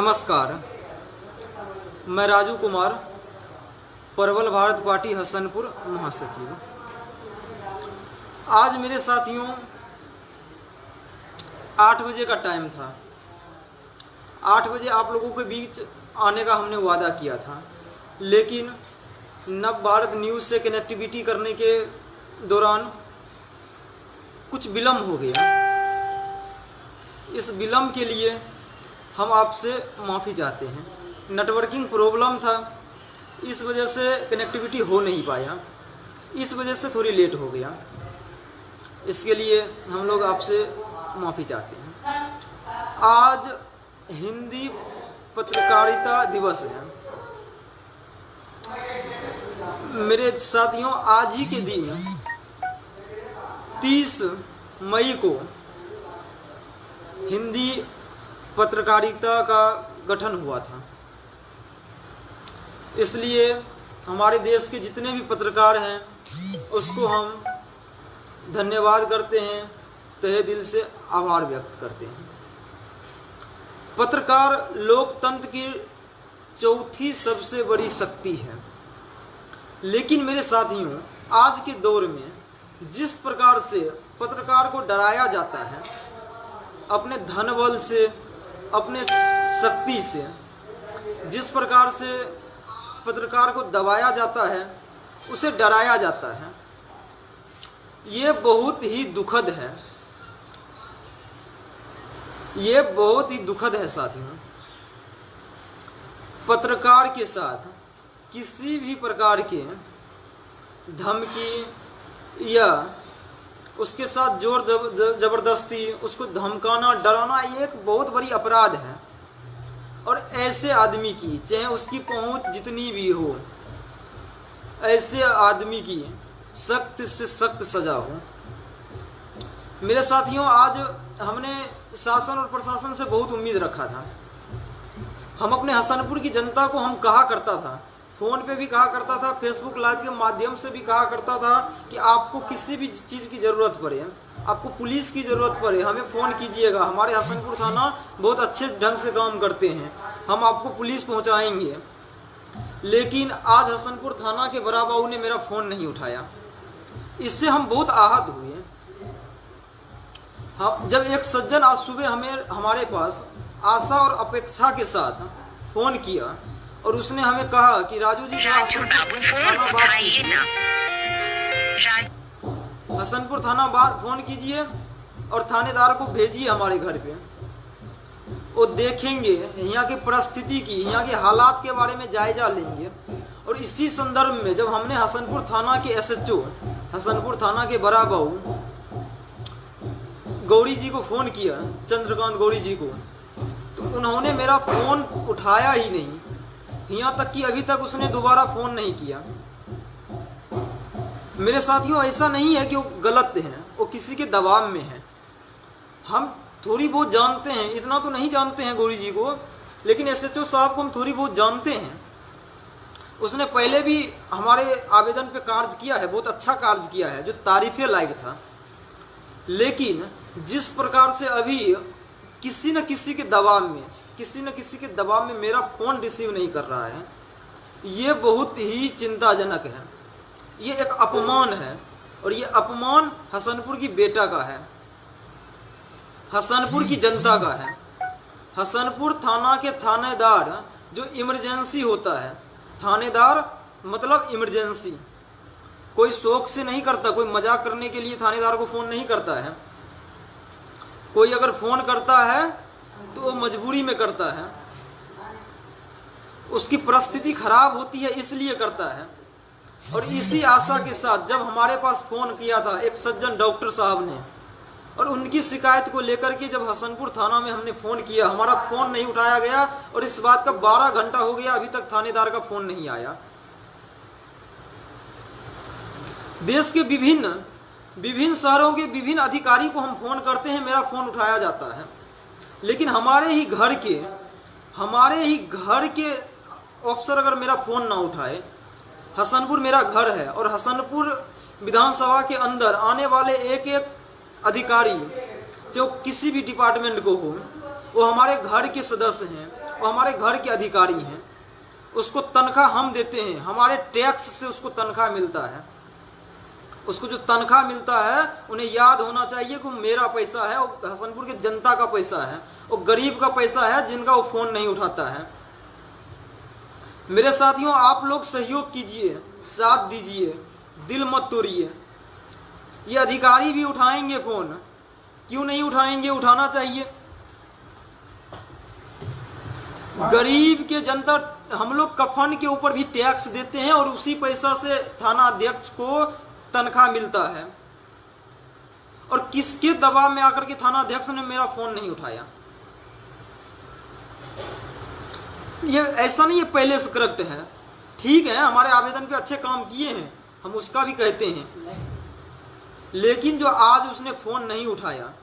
नमस्कार, मैं राजू कुमार, प्रबल भारत पार्टी हसनपुर महासचिव। आज मेरे साथियों 8 बजे का टाइम था। 8 बजे आप लोगों के बीच आने का हमने वादा किया था, लेकिन नव भारत न्यूज़ से कनेक्टिविटी करने के दौरान कुछ विलम्ब हो गया। इस विलम्ब के लिए हम आपसे माफ़ी चाहते हैं। नेटवर्किंग प्रॉब्लम था, इस वजह से कनेक्टिविटी हो नहीं पाया, इस वजह से थोड़ी लेट हो गया। इसके लिए हम लोग आपसे माफ़ी चाहते हैं। आज हिंदी पत्रकारिता दिवस है। मेरे साथियों, आज ही के दिन 30 मई को हिंदी पत्रकारिता का गठन हुआ था। इसलिए हमारे देश के जितने भी पत्रकार हैं उसको हम धन्यवाद करते हैं, तहे दिल से आभार व्यक्त करते हैं। पत्रकार लोकतंत्र की चौथी सबसे बड़ी शक्ति है। लेकिन मेरे साथियों, आज के दौर में जिस प्रकार से पत्रकार को डराया जाता है, अपने धन बल से, अपने शक्ति से, जिस प्रकार से पत्रकार को दबाया जाता है, उसे डराया जाता है, ये बहुत ही दुखद है। ये बहुत ही दुखद है साथियों। पत्रकार के साथ किसी भी प्रकार के धमकी या उसके साथ जोर जबरदस्ती, उसको धमकाना, डराना, ये एक बहुत बड़ी अपराध है। और ऐसे आदमी की, चाहे उसकी पहुंच जितनी भी हो, ऐसे आदमी की सख्त से सख्त सजा हो। मेरे साथियों, आज हमने शासन और प्रशासन से बहुत उम्मीद रखा था। हम अपने हसनपुर की जनता को हम कहा करता था, फ़ोन पे भी कहा करता था, फेसबुक लाइव के माध्यम से भी कहा करता था कि आपको किसी भी चीज़ की ज़रूरत पड़े, आपको पुलिस की ज़रूरत पड़े, हमें फ़ोन कीजिएगा। हमारे हसनपुर थाना बहुत अच्छे ढंग से काम करते हैं, हम आपको पुलिस पहुंचाएंगे। लेकिन आज हसनपुर थाना के बड़ा बाबू ने मेरा फ़ोन नहीं उठाया। इससे हम बहुत आहत हुए। हम जब एक सज्जन आज सुबह हमारे पास आशा और अपेक्षा के साथ फ़ोन किया और उसने हमें कहा कि राजू जी, हसनपुर थाना फ़ोन कीजिए और थानेदार को भेजिए हमारे घर पे, वो देखेंगे यहाँ की परिस्थिति की, यहाँ के हालात के बारे में जायजा लेंगे। और इसी संदर्भ में जब हमने हसनपुर थाना के SHO, हसनपुर थाना के बड़ा बाबू गौरी जी को फ़ोन किया, चंद्रकांत गौरी जी को, तो उन्होंने मेरा फ़ोन उठाया ही नहीं। यहाँ तक कि अभी तक उसने दोबारा फ़ोन नहीं किया। मेरे साथियों, ऐसा नहीं है कि वो गलत हैं, वो किसी के दबाव में हैं। हम थोड़ी बहुत जानते हैं, इतना तो नहीं जानते हैं गौरी जी को, लेकिन SHO साहब को हम थोड़ी बहुत जानते हैं। उसने पहले भी हमारे आवेदन पे कार्य किया है, बहुत अच्छा कार्य किया है, जो तारीफ़े लायक था। लेकिन जिस प्रकार से अभी किसी न किसी के दबाव में मेरा फ़ोन रिसीव नहीं कर रहा है, ये बहुत ही चिंताजनक है। ये एक अपमान है, और ये अपमान हसनपुर की बेटा का है, हसनपुर की जनता का है। हसनपुर थाना के थानेदार जो इमरजेंसी होता है, थानेदार मतलब इमरजेंसी, कोई शौक से नहीं करता, कोई मजाक करने के लिए थानेदार को फ़ोन नहीं करता है। कोई अगर फ़ोन करता है तो वो मजबूरी में करता है, उसकी परिस्थिति खराब होती है इसलिए करता है। और इसी आशा के साथ जब हमारे पास फ़ोन किया था एक सज्जन डॉक्टर साहब ने, और उनकी शिकायत को लेकर के जब हसनपुर थाना में हमने फ़ोन किया, हमारा फ़ोन नहीं उठाया गया, और इस बात का 12 घंटा हो गया, अभी तक थानेदार का फ़ोन नहीं आया। देश के विभिन्न शहरों के विभिन्न अधिकारी को हम फ़ोन करते हैं, मेरा फ़ोन उठाया जाता है। लेकिन हमारे ही घर के अफसर अगर मेरा फ़ोन ना उठाए, हसनपुर मेरा घर है, और हसनपुर विधानसभा के अंदर आने वाले एक एक अधिकारी जो किसी भी डिपार्टमेंट को हो, वो हमारे घर के सदस्य हैं, वो हमारे घर के अधिकारी हैं, उसको तनख्वाह हम देते हैं, हमारे टैक्स से उसको तनख्वाह मिलता है। उसको जो तनख्वाह मिलता है उन्हें याद होना चाहिए कि मेरा पैसा है, वो हसनपुर की जनता का पैसा है, वो गरीब का पैसा है जिनका वो फोन नहीं उठाता है। मेरे साथियों, आप लोग सहयोग कीजिए, साथ दीजिए, दिल मत तोड़िए। ये अधिकारी भी उठाएंगे फोन, क्यों नहीं उठाएंगे? उठाना चाहिए। गरीब के जनता, हम लोग कफन के ऊपर भी टैक्स देते हैं और उसी पैसा से थाना अध्यक्ष को तनख्वाह मिलता है। और किसके दबाव में आकर के थाना अध्यक्ष ने मेरा फोन नहीं उठाया? ये ऐसा नहीं है पहले से करप्ट है। ठीक है, हमारे आवेदन पे अच्छे काम किए हैं, हम उसका भी कहते हैं, लेकिन जो आज उसने फोन नहीं उठाया,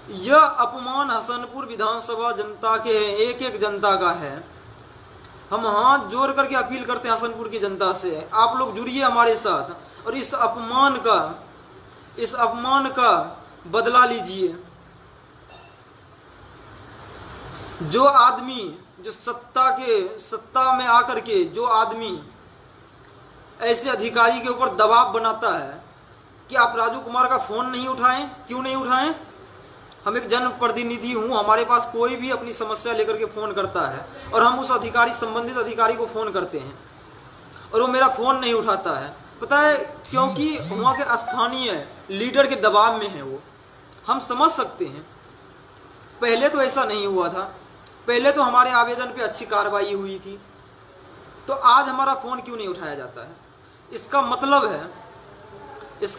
यह अपमान हसनपुर विधानसभा जनता के, एक एक जनता का है। हम हाथ जोड़ करके अपील करते हैं हसनपुर की जनता से, आप लोग जुड़िए हमारे साथ और इस अपमान का बदला लीजिए। जो आदमी, जो सत्ता में आकर के जो आदमी ऐसे अधिकारी के ऊपर दबाव बनाता है कि आप राजू कुमार का फोन नहीं उठाएं, क्यों नहीं उठाएं? हम एक जनप्रतिनिधि हूं, हमारे पास कोई भी अपनी समस्या लेकर के फोन करता है और हम उस संबंधित अधिकारी को फोन करते हैं और वो मेरा फोन नहीं उठाता है। पता है, क्योंकि वहां के स्थानीय लीडर के दबाव में है वो। हम समझ सकते हैं, पहले तो ऐसा नहीं हुआ था, पहले तो हमारे आवेदन पे अच्छी कार्रवाई हुई थी, तो आज हमारा फोन क्यों नहीं उठाया जाता है? इसका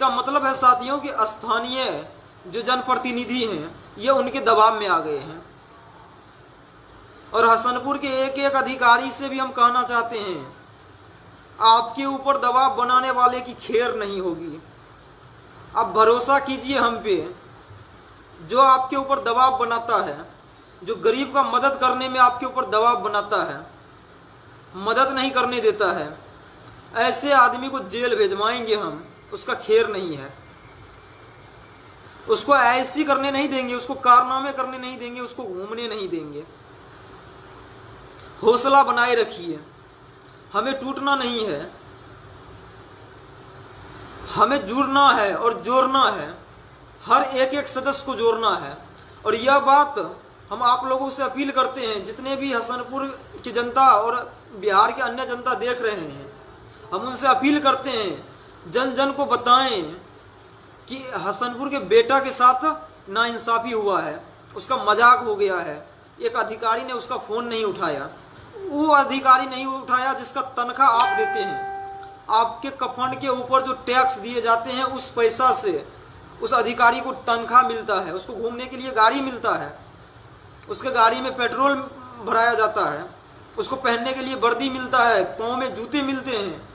मतलब है साथियों कि स्थानीय जो जनप्रतिनिधि हैं ये उनके दबाव में आ गए हैं। और हसनपुर के एक एक अधिकारी से भी हम कहना चाहते हैं, आपके ऊपर दबाव बनाने वाले की खैर नहीं होगी। आप भरोसा कीजिए हम पे। जो आपके ऊपर दबाव बनाता है, जो गरीब का मदद करने में आपके ऊपर दबाव बनाता है, मदद नहीं करने देता है, ऐसे आदमी को जेल भेजवाएंगे हम, उसका खैर नहीं है। उसको ऐसी करने नहीं देंगे, उसको कारनामे करने नहीं देंगे, उसको घूमने नहीं देंगे। हौसला बनाए रखिए, हमें टूटना नहीं है, हमें जुड़ना है और जोड़ना है, हर एक एक सदस्य को जोड़ना है। और यह बात हम आप लोगों से अपील करते हैं, जितने भी हसनपुर की जनता और बिहार के अन्य जनता देख रहे हैं, हम उनसे अपील करते हैं, जन जन को बताएं कि हसनपुर के बेटा के साथ नाइंसाफी हुआ है, उसका मजाक हो गया है। एक अधिकारी ने उसका फोन नहीं उठाया, वो अधिकारी नहीं उठाया जिसका तनख्वाह आप देते हैं। आपके कफन के ऊपर जो टैक्स दिए जाते हैं, उस पैसा से उस अधिकारी को तनख्वाह मिलता है, उसको घूमने के लिए गाड़ी मिलता है, उसके गाड़ी में पेट्रोल भराया जाता है, उसको पहनने के लिए वर्दी मिलता है, पाँव में जूते मिलते हैं।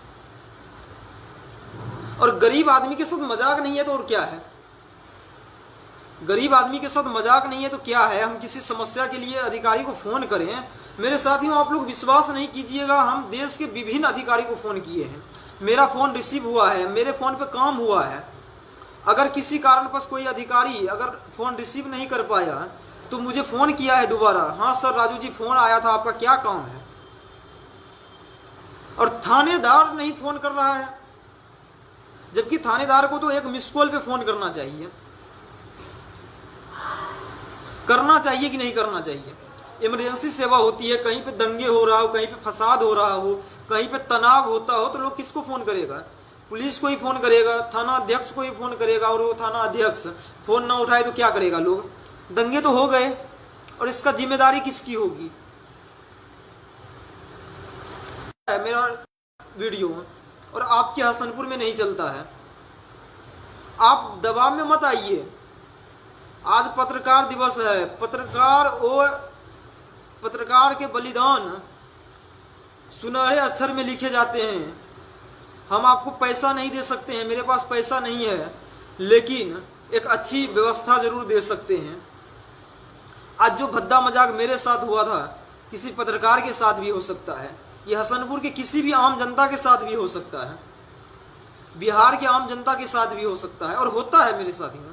और गरीब आदमी के साथ मजाक नहीं है तो और क्या है? गरीब आदमी के साथ मजाक नहीं है तो क्या है? हम किसी समस्या के लिए अधिकारी को फोन करें। मेरे साथियों, आप लोग विश्वास नहीं कीजिएगा, हम देश के विभिन्न अधिकारी को फोन किए हैं, मेरा फोन रिसीव हुआ है, मेरे फोन पे काम हुआ है। अगर किसी कारणवश कोई अधिकारी अगर फोन रिसीव नहीं कर पाया तो मुझे फोन किया है दोबारा, हाँ सर राजू जी फोन आया था, आपका क्या काम है? और थानेदार नहीं फोन कर रहा है, जबकि थानेदार को तो एक मिस कॉल पे फोन करना चाहिए। करना चाहिए कि नहीं करना चाहिए? इमरजेंसी सेवा होती है, कहीं पे दंगे हो रहा हो, कहीं पे फसाद हो रहा हो, कहीं पे तनाव होता हो, तो लोग किसको फोन करेगा? पुलिस को ही फोन करेगा, थाना अध्यक्ष को ही फोन करेगा। और वो थाना अध्यक्ष फोन ना उठाए तो क्या करेगा? लोग दंगे तो हो गए, और इसका जिम्मेदारी किसकी होगी? मेरा वीडियो और आपके हसनपुर में नहीं चलता है, आप दबाव में मत आइए। आज पत्रकार दिवस है, पत्रकार के बलिदान सुनहरे अक्षर में लिखे जाते हैं। हम आपको पैसा नहीं दे सकते हैं, मेरे पास पैसा नहीं है, लेकिन एक अच्छी व्यवस्था जरूर दे सकते हैं। आज जो भद्दा मजाक मेरे साथ हुआ था, किसी पत्रकार के साथ भी हो सकता है, ये हसनपुर के किसी भी आम जनता के साथ भी हो सकता है, बिहार के आम जनता के साथ भी हो सकता है, और होता है मेरे साथियों।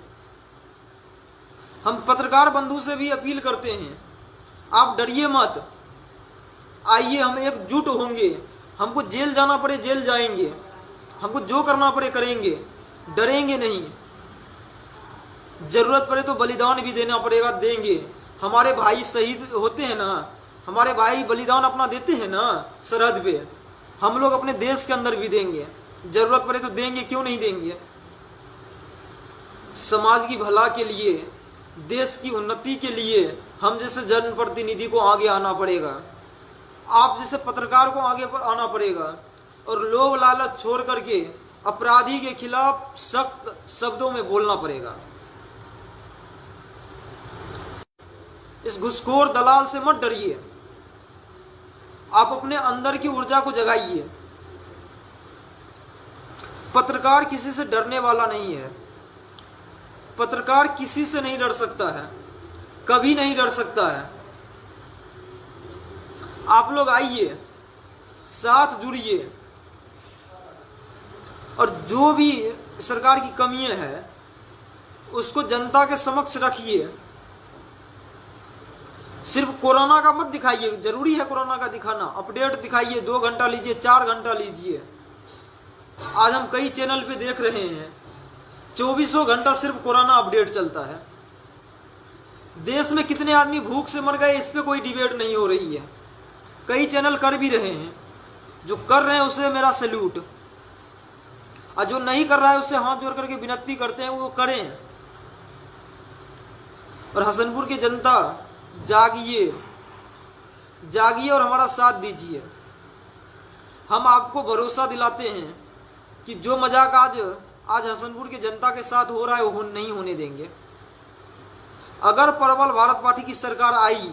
हम पत्रकार बंधु से भी अपील करते हैं, आप डरिए मत, आइए हम एकजुट होंगे, हमको जेल जाना पड़े जेल जाएंगे, हमको जो करना पड़े करेंगे, डरेंगे नहीं। जरूरत पड़े तो बलिदान भी देना पड़ेगा, देंगे। हमारे भाई शहीद होते हैं ना, हमारे भाई बलिदान अपना देते हैं ना सरहद पे, हम लोग अपने देश के अंदर भी देंगे, जरूरत पड़े तो देंगे, क्यों नहीं देंगे। समाज की भला के लिए, देश की उन्नति के लिए हम जैसे जनप्रतिनिधि को आगे आना पड़ेगा, आप जैसे पत्रकार को आगे आना पड़ेगा, और लोभ लालच छोड़ करके अपराधी के खिलाफ सख्त शब्दों में बोलना पड़ेगा। इस घुसखोर दलाल से मत डरिए, आप अपने अंदर की ऊर्जा को जगाइए। पत्रकार किसी से डरने वाला नहीं है, पत्रकार किसी से नहीं डर सकता है, कभी नहीं डर सकता है। आप लोग आइए, साथ जुड़िए, और जो भी सरकार की कमियां हैं उसको जनता के समक्ष रखिए। सिर्फ कोरोना का मत दिखाइए, जरूरी है कोरोना का दिखाना, अपडेट दिखाइए, 2 घंटा लीजिए, 4 घंटा लीजिए। आज हम कई चैनल पे देख रहे हैं 24 घंटा सिर्फ कोरोना अपडेट चलता है। देश में कितने आदमी भूख से मर गए इस पे कोई डिबेट नहीं हो रही है। कई चैनल कर भी रहे हैं, जो कर रहे हैं उसे मेरा सैल्यूट, और जो नहीं कर रहा है उससे हाथ जोड़ करके विनती करते हैं वो करें। और हसनपुर की जनता जागिए, जागिए और हमारा साथ दीजिए। हम आपको भरोसा दिलाते हैं कि जो मजाक आज हसनपुर की जनता के साथ हो रहा है वो नहीं होने देंगे। अगर प्रबल भारत पार्टी की सरकार आई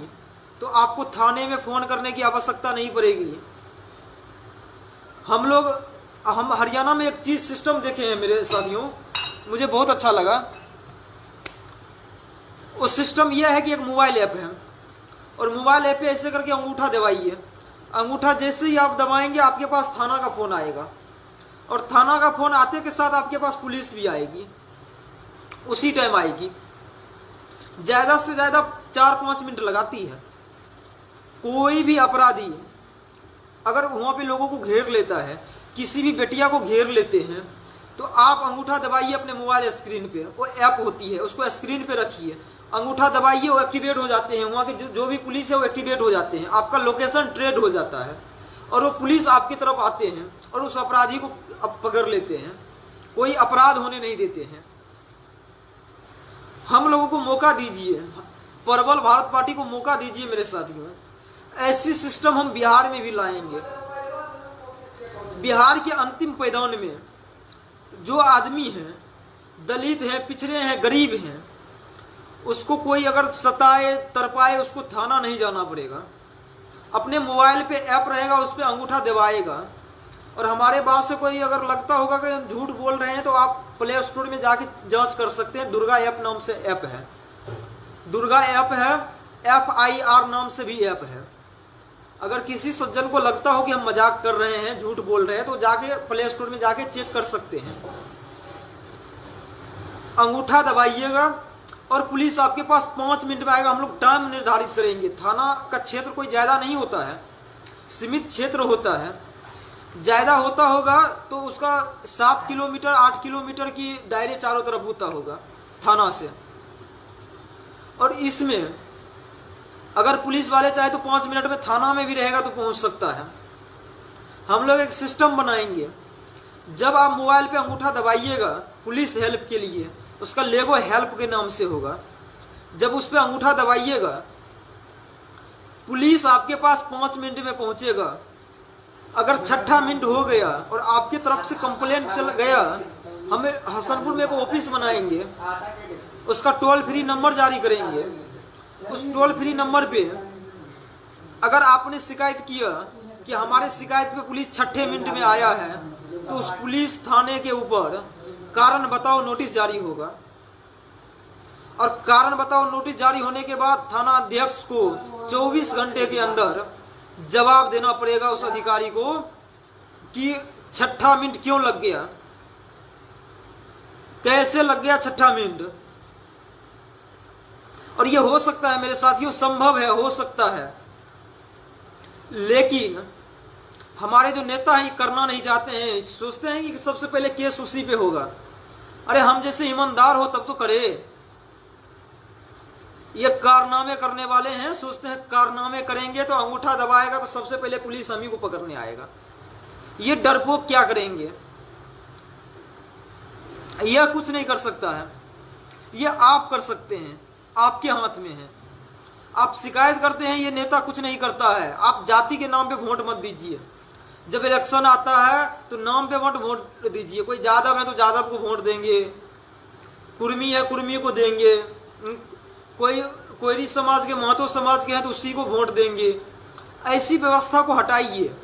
तो आपको थाने में फोन करने की आवश्यकता नहीं पड़ेगी। हम हरियाणा में एक चीज सिस्टम देखे हैं मेरे साथियों, मुझे बहुत अच्छा लगा। वो सिस्टम यह है कि एक मोबाइल ऐप है, और मोबाइल ऐप पे ऐसे करके अंगूठा दबाइए, अंगूठा जैसे ही आप दबाएंगे आपके पास थाना का फोन आएगा, और थाना का फोन आते के साथ आपके पास पुलिस भी आएगी, उसी टाइम आएगी। ज्यादा से ज्यादा 4-5 मिनट लगाती है। कोई भी अपराधी अगर वहां पे लोगों को घेर लेता है, किसी भी बेटिया को घेर लेते हैं, तो आप अंगूठा दबाइए अपने मोबाइल स्क्रीन पे, वो ऐप होती है उसको स्क्रीन पे रखिए, अंगूठा दबाइए, वो एक्टिवेट हो जाते हैं। वहाँ के जो भी पुलिस है वो एक्टिवेट हो जाते हैं, आपका लोकेशन ट्रेड हो जाता है, और वो पुलिस आपकी तरफ आते हैं और उस अपराधी को पकड़ लेते हैं, कोई अपराध होने नहीं देते हैं। हम लोगों को मौका दीजिए, प्रबल भारत पार्टी को मौका दीजिए मेरे साथियों। ऐसी सिस्टम हम बिहार में भी लाएंगे। बिहार के अंतिम पैदान में जो आदमी हैं, दलित हैं, पिछड़े हैं, गरीब हैं, उसको कोई अगर सताए तरपाए उसको थाना नहीं जाना पड़ेगा। अपने मोबाइल पे ऐप रहेगा, उस पर अंगूठा दबाएगा। और हमारे बात से कोई अगर लगता होगा कि हम झूठ बोल रहे हैं तो आप प्ले स्टोर में जाके जांच कर सकते हैं। दुर्गा ऐप नाम से ऐप है, दुर्गा ऐप है, FIR नाम से भी ऐप है। अगर किसी सज्जन को लगता हो कि हम मजाक कर रहे हैं, झूठ बोल रहे हैं, तो जाके प्ले स्टोर में जाके चेक कर सकते हैं। अंगूठा दबाइएगा और पुलिस आपके पास 5 मिनट में आएगा। हम लोग टाइम निर्धारित करेंगे। थाना का क्षेत्र कोई ज्यादा नहीं होता है, सीमित क्षेत्र होता है। ज्यादा होता होगा तो उसका 7 किलोमीटर 8 किलोमीटर की दायरे चारों तरफ होता होगा थाना से। और इसमें अगर पुलिस वाले चाहे तो 5 मिनट में थाना में भी रहेगा तो पहुंच सकता है। हम लोग एक सिस्टम बनाएंगे, जब आप मोबाइल पे अंगूठा दबाइएगा पुलिस हेल्प के लिए, उसका लेगो हेल्प के नाम से होगा। जब उस पर अंगूठा दबाइएगा पुलिस आपके पास 5 मिनट में पहुंचेगा। अगर 6ठा मिनट हो गया और आपकी तरफ से कंप्लेंट चल गया, हमें हसनपुर में एक ऑफिस बनाएंगे, उसका टोल फ्री नंबर जारी करेंगे। उस टोल फ्री नंबर पे अगर आपने शिकायत किया कि हमारे शिकायत पे पुलिस 6ठे मिनट में आया है, तो उस पुलिस थाने के ऊपर कारण बताओ नोटिस जारी होगा। और कारण बताओ नोटिस जारी होने के बाद थाना अध्यक्ष को 24 घंटे के अंदर जवाब देना पड़ेगा उस अधिकारी को कि 6ठा मिनट क्यों लग गया, कैसे लग गया 6ठा मिनट। और ये हो सकता है मेरे साथियों, संभव है, हो सकता है। लेकिन हमारे जो नेता हैं करना नहीं चाहते हैं, सोचते हैं कि सबसे पहले केस उसी पे होगा। अरे हम जैसे ईमानदार हो तब तो करे। ये कारनामे करने वाले हैं, सोचते हैं कारनामे करेंगे तो अंगूठा दबाएगा तो सबसे पहले पुलिस हम ही को पकड़ने आएगा। ये डरपोक क्या करेंगे? यह कुछ नहीं कर सकता है, यह आप कर सकते हैं, आपके हाथ में है। आप शिकायत करते हैं, ये नेता कुछ नहीं करता है। आप जाति के नाम पे वोट मत दीजिए। जब इलेक्शन आता है तो नाम पे वोट दीजिए। कोई जादव है तो जादव को वोट देंगे, कुर्मी है कुर्मी को देंगे, कोई कोयरी समाज के महतो समाज के हैं तो उसी को वोट देंगे। ऐसी व्यवस्था को हटाइए।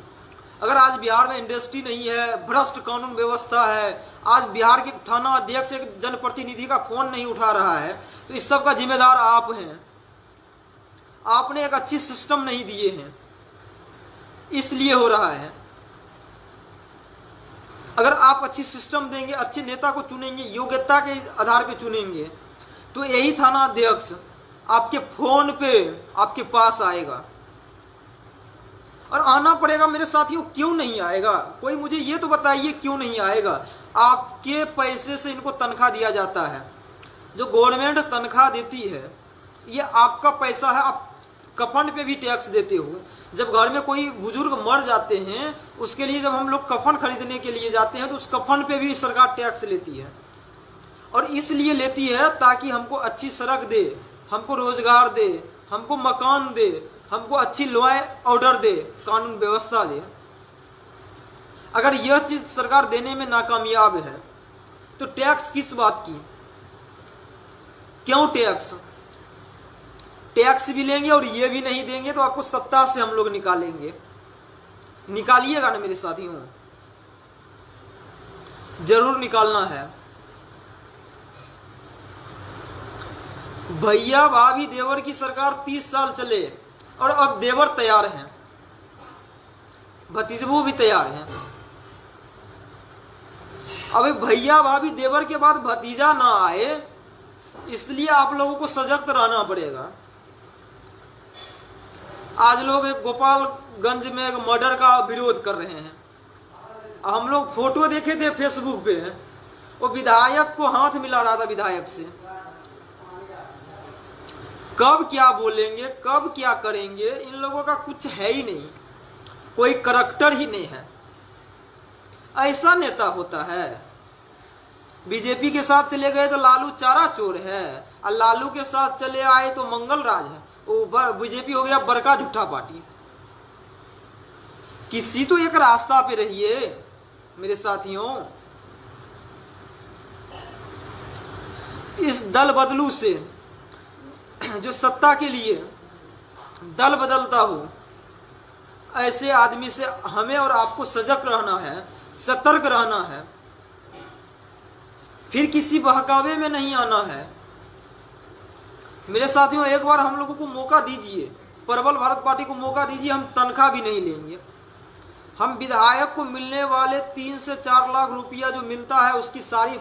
अगर आज बिहार में इंडस्ट्री नहीं है, भ्रष्ट कानून व्यवस्था है, आज बिहार के थाना अध्यक्ष एक जनप्रतिनिधि का फोन नहीं उठा रहा है, तो इस सब का जिम्मेदार आप हैं। आपने एक अच्छी सिस्टम नहीं दिए हैं, इसलिए हो रहा है। अगर आप अच्छी सिस्टम देंगे, अच्छे नेता को चुनेंगे, योग्यता के आधार पे चुनेंगे, तो यही थाना अध्यक्ष आपके फोन पे आपके पास आएगा। और आना पड़ेगा मेरे साथियों। क्यों नहीं आएगा? कोई मुझे ये तो बताइए क्यों नहीं आएगा? आपके पैसे से इनको तनख्वाह दिया जाता है। जो गवर्नमेंट तनख्वाह देती है ये आपका पैसा है। आप कफन पे भी टैक्स देते हो। जब घर में कोई बुजुर्ग मर जाते हैं, उसके लिए जब हम लोग कफन खरीदने के लिए जाते हैं तो उस कफन पे भी सरकार टैक्स लेती है। और इसलिए लेती है ताकि हमको अच्छी सड़क दे, हमको रोजगार दे, हमको मकान दे, हमको अच्छी लॉ ऑर्डर दे, कानून व्यवस्था दे। अगर यह चीज सरकार देने में नाकामयाब है तो टैक्स किस बात की? क्यों टैक्स? टैक्स भी लेंगे और ये भी नहीं देंगे तो आपको सत्ता से हम लोग निकालेंगे। निकालिएगा ना मेरे साथियों, जरूर निकालना है। भैया भाभी देवर की सरकार 30 साल चले और अब देवर तैयार हैं, भतीजबू भी तैयार हैं। अब भैया भाभी देवर के बाद भतीजा ना आए, इसलिए आप लोगों को सजग रहना पड़ेगा। आज लोग एक गोपालगंज में एक मर्डर का विरोध कर रहे हैं। हम लोग फोटो देखे थे फेसबुक पे, वो विधायक को हाथ मिला रहा था विधायक से। कब क्या बोलेंगे, कब क्या करेंगे, इन लोगों का कुछ है ही नहीं, कोई करैक्टर ही नहीं है। ऐसा नेता होता है। बीजेपी के साथ चले गए तो लालू चारा चोर है, और लालू के साथ चले आए तो मंगल राज है। वो बीजेपी हो गया बड़का झूठा पार्टी। किसी तो एक रास्ता पे रहिए मेरे साथियों। इस दल बदलू से, जो सत्ता के लिए दल बदलता हो, ऐसे आदमी से हमें और आपको सजग रहना है, सतर्क रहना है। फिर किसी बहकावे में नहीं आना है मेरे साथियों। एक बार हम लोगों को मौका दीजिए, प्रबल भारत पार्टी को मौका दीजिए। हम तनख्वाह भी नहीं लेंगे। हम विधायक को मिलने वाले 3 से 4 लाख रुपया जो मिलता है उसकी सारी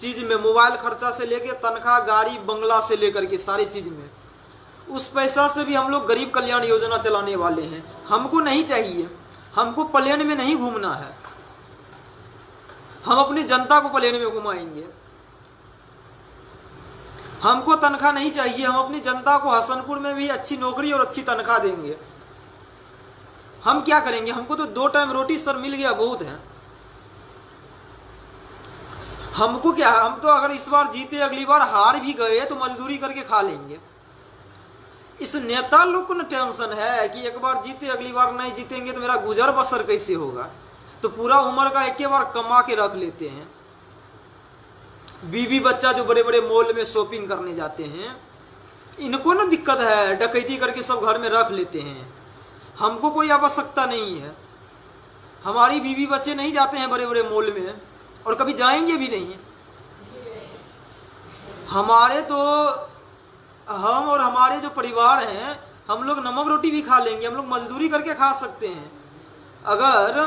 चीज में, मोबाइल खर्चा से लेके तनख्वाह, गाड़ी बंगला से लेकर के सारी चीज में, उस पैसा से भी हम लोग गरीब कल्याण योजना चलाने वाले हैं। हमको नहीं चाहिए, हमको प्लेन में नहीं घूमना है। हम अपनी जनता को प्लेन में घुमाएंगे। हमको तनख्वाह नहीं चाहिए, हम अपनी जनता को हसनपुर में भी अच्छी नौकरी और अच्छी तनख्वाह देंगे। हम क्या करेंगे? हमको तो 2 टाइम रोटी सर मिल गया बहुत है। हमको क्या, हम तो अगर इस बार जीते अगली बार हार भी गए तो मजदूरी करके खा लेंगे। इस नेता लोग को न टेंशन है कि एक बार जीते अगली बार नहीं जीतेंगे तो मेरा गुजर बसर कैसे होगा, तो पूरा उम्र का एक बार कमा के रख लेते हैं। बीवी बच्चा जो बड़े बड़े मॉल में शॉपिंग करने जाते हैं, इनको ना दिक्कत है, डकैती करके सब घर में रख लेते हैं। हमको कोई आवश्यकता नहीं है। हमारी बीवी बच्चे नहीं जाते हैं बड़े बड़े मॉल में, और कभी जाएंगे भी नहीं। हमारे तो, हम और हमारे जो परिवार हैं, हम लोग नमक रोटी भी खा लेंगे। हम लोग मजदूरी करके खा सकते हैं। अगर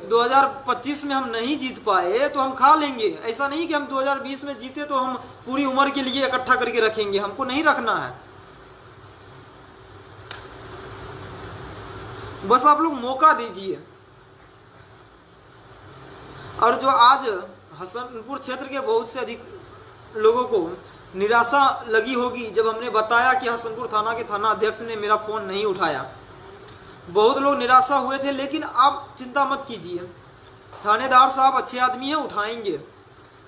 2025 में हम नहीं जीत पाए तो हम खा लेंगे। ऐसा नहीं कि हम 2020 में जीते तो हम पूरी उम्र के लिए इकट्ठा करके रखेंगे, हमको नहीं रखना है। बस आप लोग मौका दीजिए। और जो आज हसनपुर क्षेत्र के बहुत से अधिक लोगों को निराशा लगी होगी जब हमने बताया कि हसनपुर थाना के थाना अध्यक्ष ने मेरा फोन नहीं उठाया, बहुत लोग निराशा हुए थे। लेकिन आप चिंता मत कीजिए, थानेदार साहब अच्छे आदमी हैं, उठाएंगे।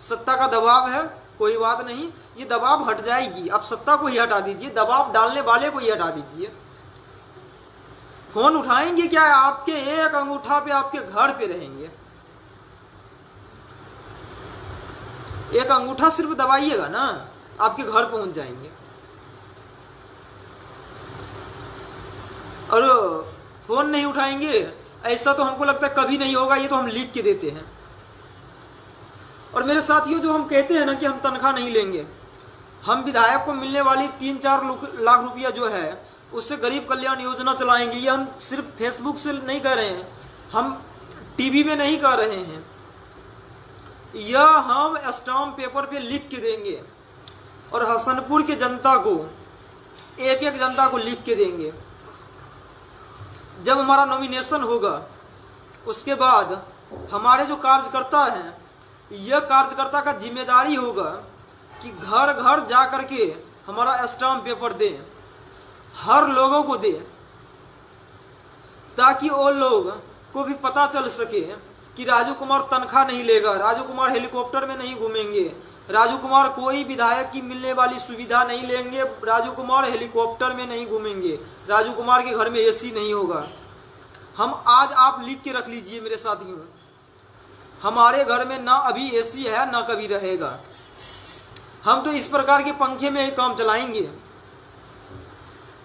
सत्ता का दबाव है, कोई बात नहीं, ये दबाव हट जाएगी। आप सत्ता को ही हटा दीजिए, दबाव डालने वाले को ही हटा दीजिए। फोन उठाएंगे क्या, आपके एक अंगूठा पे आपके घर पे रहेंगे। एक अंगूठा सिर्फ दबाइएगा ना, आपके घर पहुंच जाएंगे। और फोन नहीं उठाएंगे ऐसा तो हमको लगता है कभी नहीं होगा, ये तो हम लिख के देते हैं। और मेरे साथियों, जो हम कहते हैं ना कि हम तनख्वाह नहीं लेंगे, हम विधायक को मिलने वाली 3-4 लाख रुपया जो है उससे गरीब कल्याण योजना चलाएंगे। ये हम सिर्फ फेसबुक से नहीं कह रहे हैं, हम टीवी में नहीं कह रहे हैं, यह हम स्टाम्प पेपर पे लिख के देंगे और हसनपुर के जनता को, एक एक जनता को लिख के देंगे। जब हमारा नॉमिनेशन होगा उसके बाद हमारे जो कार्यकर्ता हैं, यह कार्यकर्ता का जिम्मेदारी होगा कि घर घर जा करके हमारा स्टाम्प पेपर दें, हर लोगों को दें, ताकि वो लोग को भी पता चल सके कि राजू कुमार तनख्वाह नहीं लेगा, राजू कुमार हेलीकॉप्टर में नहीं घूमेंगे, राजू कुमार कोई विधायक की मिलने वाली सुविधा नहीं लेंगे, राजू कुमार हेलीकॉप्टर में नहीं घूमेंगे, राजू कुमार के घर में एसी नहीं होगा। हम आज आप लिख के रख लीजिए मेरे साथियों, हमारे घर में ना अभी एसी है ना कभी रहेगा। हम तो इस प्रकार के पंखे में ही काम चलाएंगे।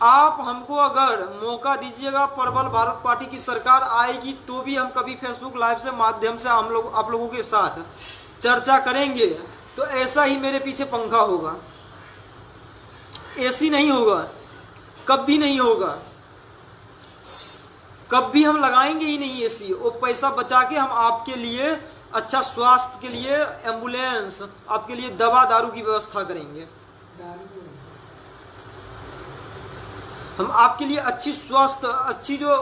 आप हमको अगर मौका दीजिएगा, प्रबल भारत पार्टी की सरकार आएगी तो भी हम कभी फेसबुक लाइव से माध्यम से हम लोग आप लोगों के साथ चर्चा करेंगे। तो ऐसा ही मेरे पीछे पंखा होगा, एसी नहीं होगा, कभी नहीं होगा, कभी हम लगाएंगे ही नहीं एसी। वो पैसा बचा के हम आपके लिए अच्छा स्वास्थ्य के लिए एम्बुलेंस, आपके लिए दवा दारू की व्यवस्था करेंगे। हम आपके लिए अच्छी स्वास्थ्य, अच्छी जो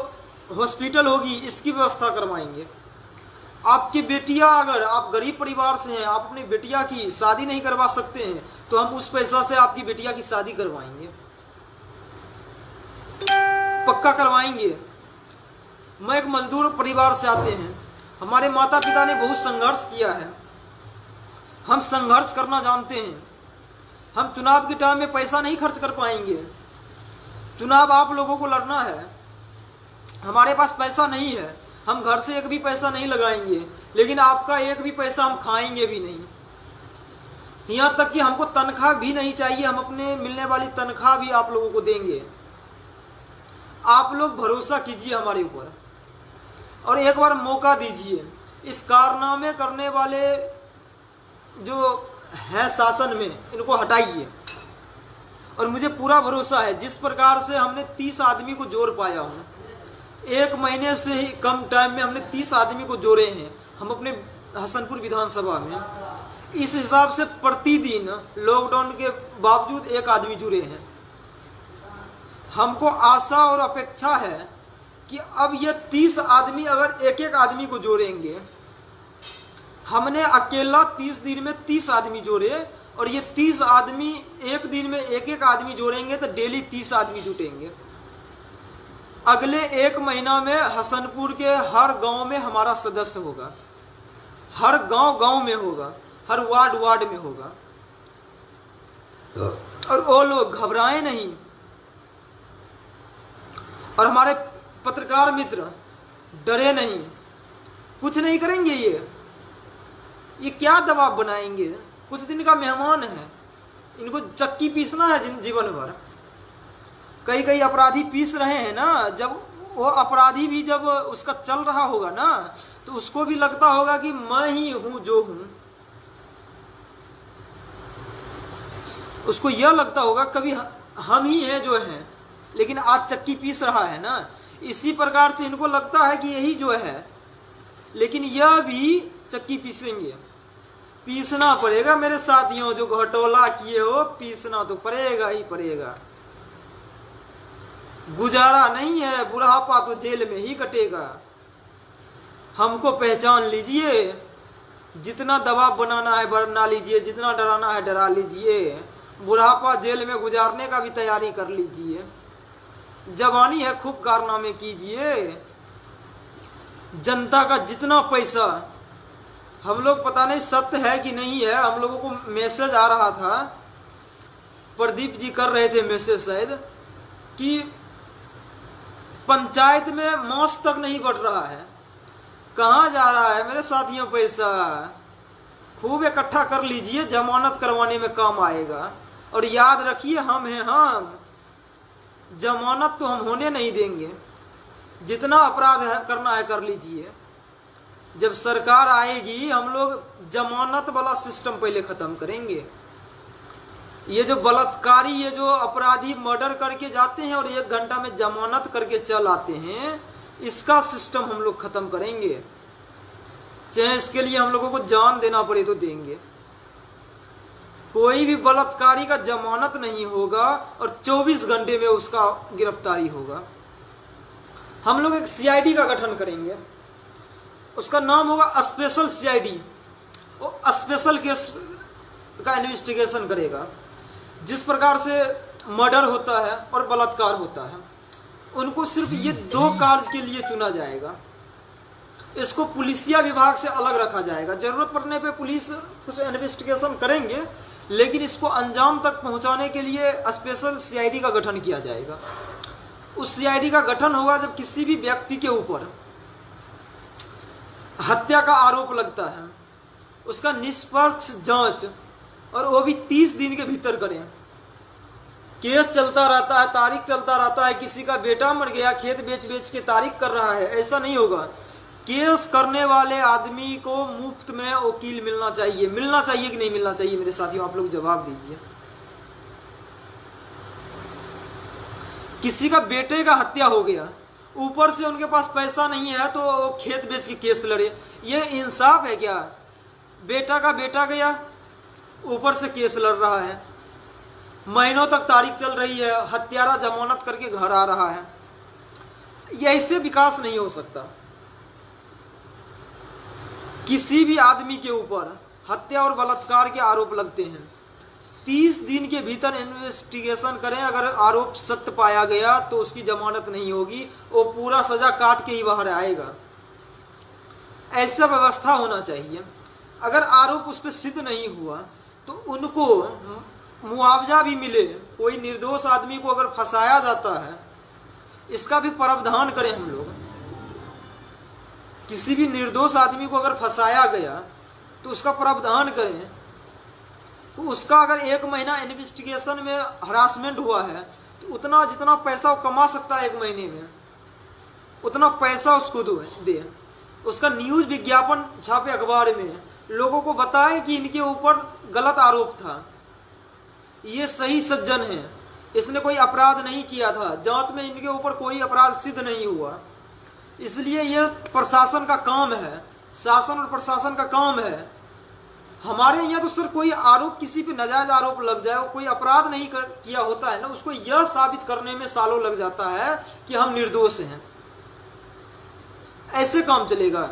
हॉस्पिटल होगी इसकी व्यवस्था करवाएंगे। आपकी बेटियां, अगर आप गरीब परिवार से हैं, आप अपनी बेटिया की शादी नहीं करवा सकते हैं, तो हम उस पैसा से आपकी बेटिया की शादी करवाएंगे, पक्का करवाएंगे। मैं एक मजदूर परिवार से आते हैं, हमारे माता पिता ने बहुत संघर्ष किया है, हम संघर्ष करना जानते हैं। हम चुनाव के टाइम में पैसा नहीं खर्च कर पाएंगे, चुनाव आप लोगों को लड़ना है। हमारे पास पैसा नहीं है, हम घर से एक भी पैसा नहीं लगाएंगे, लेकिन आपका एक भी पैसा हम खाएंगे भी नहीं। यहाँ तक कि हमको तनख्वाह भी नहीं चाहिए, हम अपने मिलने वाली तनख्वाह भी आप लोगों को देंगे। आप लोग भरोसा कीजिए हमारे ऊपर और एक बार मौका दीजिए। इस कारनामे करने वाले जो है शासन में, इनको हटाइए। और मुझे पूरा भरोसा है, जिस प्रकार से हमने 30 आदमी को जोड़ पाया हूँ, 1 महीने से ही कम टाइम में हमने 30 आदमी को जोड़े हैं हम अपने हसनपुर विधानसभा में। इस हिसाब से प्रतिदिन लॉकडाउन के बावजूद 1 आदमी जुड़े हैं। हमको आशा और अपेक्षा है कि अब ये 30 आदमी अगर एक एक आदमी को जोड़ेंगे, हमने अकेला 30 दिन में 30 आदमी जोड़े और ये 30 आदमी एक दिन में एक एक आदमी जोड़ेंगे तो डेली 30 आदमी जुटेंगे। अगले 1 महीना में हसनपुर के हर गांव में हमारा सदस्य होगा, हर गांव में होगा, हर वार्ड में होगा। और वो लोग घबराए नहीं। और हमारे पत्रकार मित्र डरे नहीं, कुछ नहीं करेंगे। ये क्या दबाव बनाएंगे, कुछ दिन का मेहमान है, इनको चक्की पीसना है जीवन भर। कई अपराधी पीस रहे हैं ना, जब वो अपराधी भी जब उसका चल रहा होगा ना, तो उसको भी लगता होगा कि मैं ही हूं जो हूं। उसको यह लगता होगा कभी हम ही हैं जो हैं, लेकिन आज चक्की पीस रहा है ना। इसी प्रकार से इनको लगता है कि यही जो है लेकिन यह भी चक्की पीसेंगे। पीसना पड़ेगा मेरे साथियों, जो घटोला किए हो पीसना तो पड़ेगा ही पड़ेगा। गुजारा नहीं है, बुढ़ापा तो जेल में ही कटेगा। हमको पहचान लीजिए, जितना दबाव बनाना है बना लीजिए, जितना डराना है डरा लीजिए। बुढ़ापा जेल में गुजारने का भी तैयारी कर लीजिए। जवानी है खूब कारनामे कीजिए। जनता का जितना पैसा, हम लोग पता नहीं सत्य है कि नहीं है, हम लोगों को मैसेज आ रहा था, प्रदीप जी कर रहे थे मैसेज शायद, कि पंचायत में मास तक नहीं बढ़ रहा है। कहाँ जा रहा है मेरे साथियों पैसा? खूब इकट्ठा कर लीजिए, जमानत करवाने में काम आएगा। और याद रखिए, हम हैं हम, जमानत तो हम होने नहीं देंगे। जितना अपराध है करना है कर लीजिए। जब सरकार आएगी हम लोग जमानत वाला सिस्टम पहले खत्म करेंगे। ये जो बलात्कारी, ये जो अपराधी मर्डर करके जाते हैं और 1 घंटा में जमानत करके चल आते हैं, इसका सिस्टम हम लोग खत्म करेंगे। चाहे इसके लिए हम लोगों को जान देना पड़े तो देंगे। कोई भी बलात्कारी का जमानत नहीं होगा और 24 घंटे में उसका गिरफ्तारी होगा। हम लोग एक सीआईडी का गठन करेंगे, उसका नाम होगा स्पेशल सीआईडी। वो स्पेशल केस का इन्वेस्टिगेशन करेगा। जिस प्रकार से मर्डर होता है और बलात्कार होता है, उनको सिर्फ ये 2 कार्य के लिए चुना जाएगा। इसको पुलिसिया विभाग से अलग रखा जाएगा। जरूरत पड़ने पे पुलिस कुछ इन्वेस्टिगेशन करेंगे, लेकिन इसको अंजाम तक पहुंचाने के लिए स्पेशल सीआईडी का गठन किया जाएगा। उस सीआईडी का गठन होगा जब किसी भी व्यक्ति के ऊपर हत्या का आरोप लगता है, उसका निष्पक्ष जांच, और वो भी 30 दिन के भीतर करें। केस चलता रहता है, तारीख चलता रहता है, किसी का बेटा मर गया, खेत बेच बेच के तारीख कर रहा है, ऐसा नहीं होगा। केस करने वाले आदमी को मुफ्त में वकील मिलना चाहिए। मिलना चाहिए कि नहीं मिलना चाहिए मेरे साथियों, आप लोग जवाब दीजिए। किसी का बेटे का हत्या हो गया, ऊपर से उनके पास पैसा नहीं है तो वो खेत बेच के केस लड़े, ये इंसाफ है क्या? बेटा का बेटा गया, ऊपर से केस लड़ रहा है, महीनों तक तारीख चल रही है, हत्यारा जमानत करके घर आ रहा है। ये इससे विकास नहीं हो सकता। किसी भी आदमी के ऊपर हत्या और बलात्कार के आरोप लगते हैं, 30 दिन के भीतर इन्वेस्टिगेशन करें। अगर आरोप सत्य पाया गया तो उसकी जमानत नहीं होगी, वो पूरा सजा काट के ही बाहर आएगा। ऐसा व्यवस्था होना चाहिए। अगर आरोप उस पर सिद्ध नहीं हुआ तो उनको मुआवजा भी मिले। कोई निर्दोष आदमी को अगर फंसाया जाता है, इसका भी प्रावधान करें हम लोग। किसी भी निर्दोष आदमी को अगर फंसाया गया तो उसका प्रावधान करें। तो उसका अगर 1 महीना इन्वेस्टिगेशन में हरासमेंट हुआ है तो उतना जितना पैसा वो कमा सकता है 1 महीने में, उतना पैसा उसको दे। उसका न्यूज विज्ञापन छापे अखबार में, लोगों को बताएं कि इनके ऊपर गलत आरोप था, ये सही सज्जन है, इसने कोई अपराध नहीं किया था, जांच में इनके ऊपर कोई अपराध सिद्ध नहीं हुआ। इसलिए यह प्रशासन का काम है, शासन और प्रशासन का काम है। हमारे यहाँ तो सर कोई आरोप, किसी पे नाजायज आरोप लग जाए, कोई अपराध नहीं किया होता है ना, उसको यह साबित करने में सालों लग जाता है कि हम निर्दोष हैं। ऐसे काम चलेगा?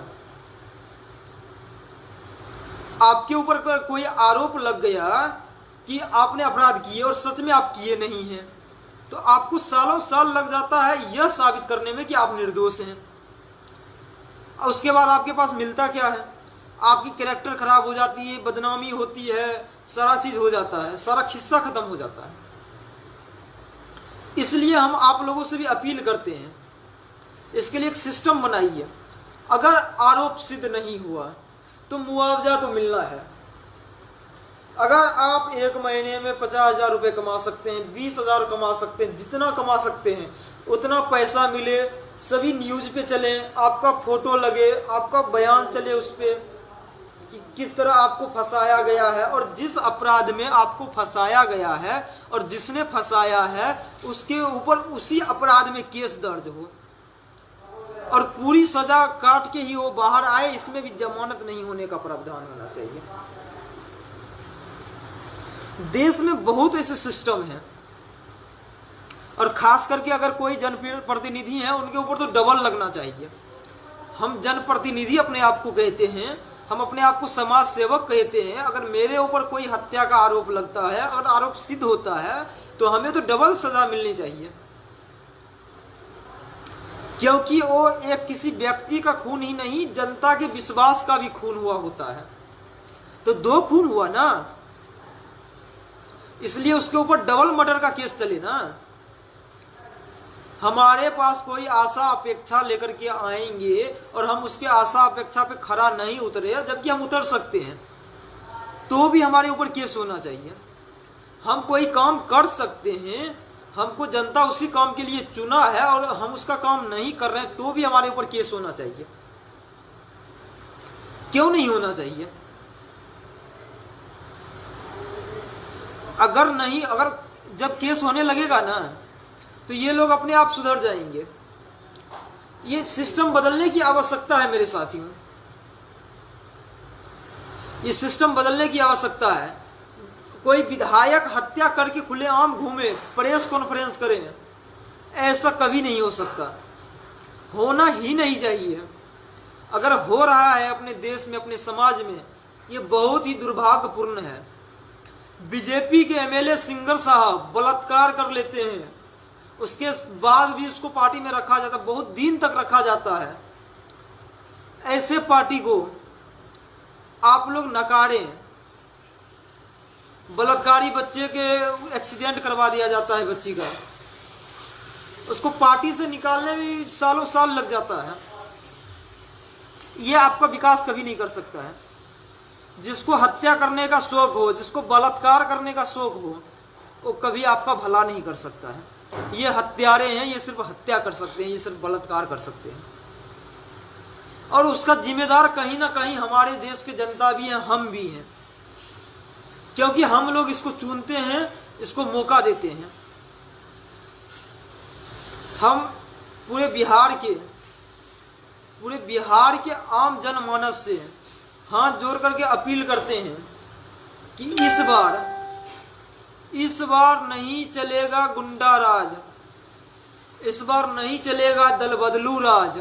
आपके ऊपर कोई आरोप लग गया कि आपने अपराध किए और सच में आप किए नहीं हैं, तो आपको सालों साल लग जाता है यह साबित करने में कि आप निर्दोष हैं। उसके बाद आपके पास मिलता क्या है? आपकी कैरेक्टर खराब हो जाती है, बदनामी होती है, सारा चीज हो जाता है, सारा खिस्सा खत्म हो जाता है। इसलिए हम आप लोगों से भी अपील करते हैं, इसके लिए एक सिस्टम बनाइए। अगर आरोप सिद्ध नहीं हुआ तो मुआवजा तो मिलना है। अगर आप 1 महीने में 50,000 रुपये कमा सकते हैं, 20,000 कमा सकते हैं, जितना कमा सकते हैं उतना पैसा मिले, सभी न्यूज पे चले, आपका फोटो लगे, आपका बयान चले उस पे कि किस तरह आपको फंसाया गया है और जिस अपराध में आपको फंसाया गया है और जिसने फंसाया है उसके ऊपर उसी अपराध में केस दर्ज हो। और पूरी सजा काट के ही वो बाहर आए, इसमें भी जमानत नहीं होने का प्रावधान होना चाहिए। देश में बहुत ऐसे सिस्टम हैं, और खास करके अगर कोई जनप्रतिनिधि है उनके ऊपर तो डबल लगना चाहिए। हम जनप्रतिनिधि अपने आप को कहते हैं, हम अपने आप को समाज सेवक कहते हैं। अगर मेरे ऊपर कोई हत्या का आरोप लगता है, अगर आरोप सिद्ध होता है, तो हमें तो डबल सजा मिलनी चाहिए, क्योंकि वो एक किसी व्यक्ति का खून ही नहीं, जनता के विश्वास का भी खून हुआ होता है। तो 2 खून हुआ ना, इसलिए उसके ऊपर डबल मर्डर का केस चले ना। हमारे पास कोई आशा अपेक्षा लेकर के आएंगे और हम उसके आशा अपेक्षा पे खरा नहीं उतरे, जबकि हम उतर सकते हैं, तो भी हमारे ऊपर केस होना चाहिए। हम कोई काम कर सकते हैं, हमको जनता उसी काम के लिए चुना है और हम उसका काम नहीं कर रहे हैं, तो भी हमारे ऊपर केस होना चाहिए। क्यों नहीं होना चाहिए? अगर जब केस होने लगेगा ना, तो ये लोग अपने आप सुधर जाएंगे। ये सिस्टम बदलने की आवश्यकता है मेरे साथियों, ये सिस्टम बदलने की आवश्यकता है। कोई विधायक हत्या करके खुलेआम घूमे, प्रेस कॉन्फ्रेंस करें, ऐसा कभी नहीं हो सकता, होना ही नहीं चाहिए। अगर हो रहा है अपने देश में, अपने समाज में, ये बहुत ही दुर्भाग्यपूर्ण है। बीजेपी के एमएलए सिंगर साहब बलात्कार कर लेते हैं, उसके बाद भी उसको पार्टी में रखा जाता है, बहुत दिन तक रखा जाता है। ऐसे पार्टी को आप लोग नकारें। बलात्कारी बच्चे के एक्सीडेंट करवा दिया जाता है, बच्ची का, उसको पार्टी से निकालने में सालों साल लग जाता है। ये आपका विकास कभी नहीं कर सकता है। जिसको हत्या करने का शौक हो, जिसको बलात्कार करने का शौक हो, वो कभी आपका भला नहीं कर सकता है। ये हत्यारे हैं, ये सिर्फ हत्या कर सकते हैं, ये सिर्फ बलात्कार कर सकते हैं, और उसका जिम्मेदार कहीं ना कहीं हमारे देश के जनता भी हैं, हम भी हैं, क्योंकि हम लोग इसको चुनते हैं, इसको मौका देते हैं। हम पूरे बिहार के आम जनमानस से हाथ जोड़ करके अपील करते हैं कि इस बार नहीं चलेगा गुंडा राज, इस बार नहीं चलेगा दल बदलू राज,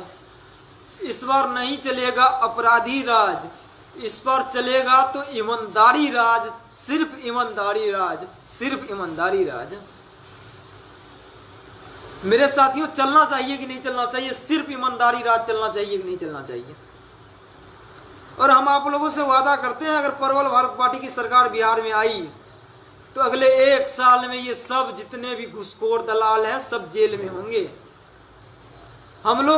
इस बार नहीं चलेगा अपराधी राज, इस बार चलेगा तो ईमानदारी राज, सिर्फ ईमानदारी राज, सिर्फ ईमानदारी राज। मेरे साथियों, चलना चाहिए कि नहीं चलना चाहिए? सिर्फ ईमानदारी राज चलना चाहिए कि नहीं चलना चाहिए? और हम आप लोगों से वादा करते हैं, अगर प्रबल भारत पार्टी की सरकार बिहार में आई, तो अगले 1 साल में ये सब जितने भी घुसखोर दलाल हैं, सब जेल में होंगे। हम लोग